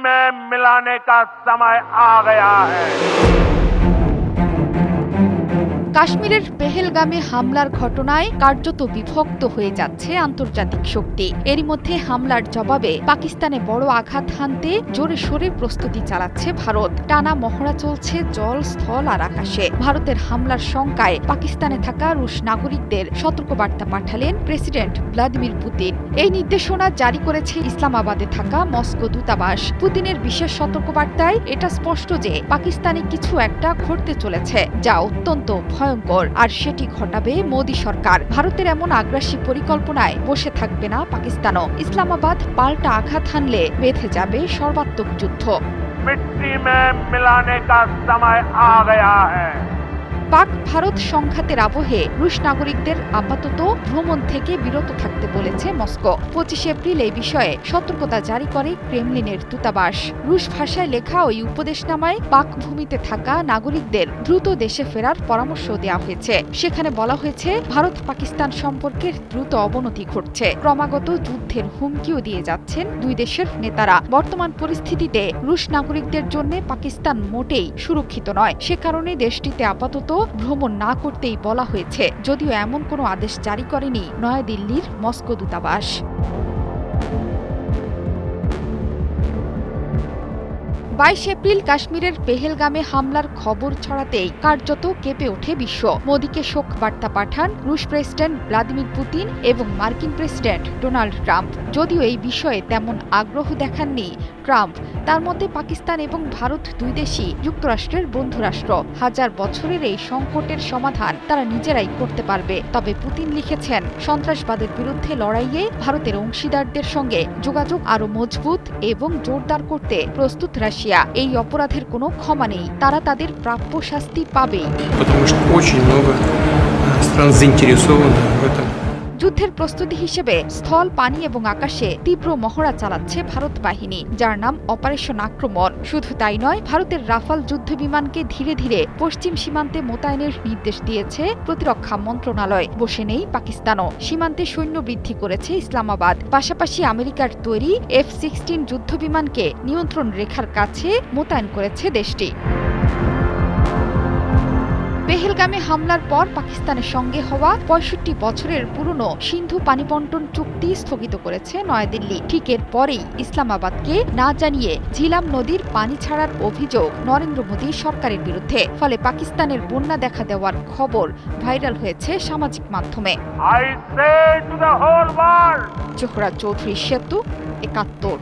में मिलाने का समय आ गया है। কাশ্মীরের পেহেলগামে হামলার ঘটনায় কার্যত বিভক্ত হয়ে যাচ্ছে আন্তর্জাতিক শক্তি। এরই মধ্যে হামলার জবাবে পাকিস্তানে বড় আঘাত হানতে জোরে সোরে প্রস্তুতি চালাচ্ছে ভারত। টানা মহড়া চলছে জল, স্থল আর আকাশে। ভারতের হামলার শঙ্কায় পাকিস্তানে থাকা রুশ নাগরিকদের সতর্কবার্তা পাঠালেন প্রেসিডেন্ট ভ্লাদিমির পুতিন। এই নির্দেশনা জারি করেছে ইসলামাবাদে থাকা মস্কো দূতাবাস। পুতিনের বিশেষ সতর্কবার্তায় এটা স্পষ্ট যে পাকিস্তানে কিছু একটা ঘটতে চলেছে, যা অত্যন্ত ভয়ঙ্কর, আর সেটি ঘটাবে মোদী সরকার। ভারতের এমন আগ্রাসী পরিকল্পনায় বসে থাকবে না পাকিস্তানও। ইসলামাবাদ পাল্টা আঘাত হানলে বেঁধে যাবে সর্বাত্মক যুদ্ধ। मिट्टी में मिलाने का समय आ गया है। পাক ভারত সংঘাতের আবহে রুশ নাগরিকদের আপাতত ভ্রমণ থেকে বিরত থাকতে বলেছে মস্কো। 25 এপ্রিল এই বিষয়ে সতর্কতা জারি করে ক্রেমলিনের দূতাবাস। রুশ ভাষায় লেখা ওই উপদেশনামায় পাক ভূমিতে থাকা নাগরিকদের দ্রুত দেশে ফেরার পরামর্শ দেওয়া হয়েছে। সেখানে বলা হয়েছে, ভারত পাকিস্তান সম্পর্কের দ্রুত অবনতি ঘটছে। ক্রমাগত যুদ্ধের হুমকিও দিয়ে যাচ্ছেন দুই দেশের নেতারা। বর্তমান পরিস্থিতিতে রুশ নাগরিকদের জন্য পাকিস্তান মোটেই সুরক্ষিত নয়। সে কারণে দেশটিতে আপাতত ভ্রমণ না করতেই বলা হয়েছে, যদিও এমন কোনো আদেশ জারি করেনি নয়াদিল্লির মস্কো দূতাবাস। 22 এপ্রিল কাশ্মীরের পেহেলগামে হামলার খবর ছড়াতেই কার্যত কেঁপে ওঠে বিশ্ব। মোদীকে শোক বার্তা পাঠান রুশ প্রেসিডেন্ট ভ্লাদিমির পুতিন এবং মার্কিন প্রেসিডেন্ট ডোনাল্ড ট্রাম্প। যদিও এই বিষয়ে তেমন আগ্রহ দেখাননি ট্রাম্প। তার মধ্যে পাকিস্তান এবং ভারত দুই দেশই যুক্তরাষ্ট্রের বন্ধুরাষ্ট্র। হাজার বছরের এই সংকটের সমাধান তারা নিজেরাই করতে পারবে। তবে পুতিন লিখেছেন, সন্ত্রাসবাদের বিরুদ্ধে লড়াইয়ে ভারতের অংশীদারদের সঙ্গে যোগাযোগ আরও মজবুত এবং জোরদার করতে প্রস্তুত রাশিয়া। এই অপরাধের কোনো ক্ষমা নেই, তারা তাদের প্রাপ্য শাস্তি পাবেই। যুদ্ধের প্রস্তুতি হিসেবে স্থল, পানি এবং আকাশে তীব্র মহড়া চালাচ্ছে ভারত বাহিনী, যার নাম অপারেশন আক্রমণ। শুধু তাই নয়, ভারতের রাফাল যুদ্ধ বিমানকে ধীরে ধীরে পশ্চিম সীমান্তে মোতায়েনের নির্দেশ দিয়েছে প্রতিরক্ষা মন্ত্রণালয়। বসে নেই পাকিস্তানও। সীমান্তে সৈন্য বৃদ্ধি করেছে ইসলামাবাদ। পাশাপাশি আমেরিকার তৈরি F-16 যুদ্ধ বিমানকে নিয়ন্ত্রণ রেখার কাছে মোতায়েন করেছে দেশটি। পেহেলগামে হামলার পর পাকিস্তানের সঙ্গে হওয়া 65 বছরের পুরনো সিন্ধু পানি বন্টন চুক্তি স্থগিত করেছে নয়াদিল্লি। ঠিক এর পরেই ইসলামাবাদকে না জানিয়ে ঝিলাম নদীর পানি ছাড়ার অভিযোগ নরেন্দ্র মোদী সরকারের বিরুদ্ধে। ফলে পাকিস্তানের বন্যা দেখা দেওয়ার খবর ভাইরাল হয়েছে সামাজিক মাধ্যমে। I say to the whole world, Zohra Chowdhury সেতু, 71।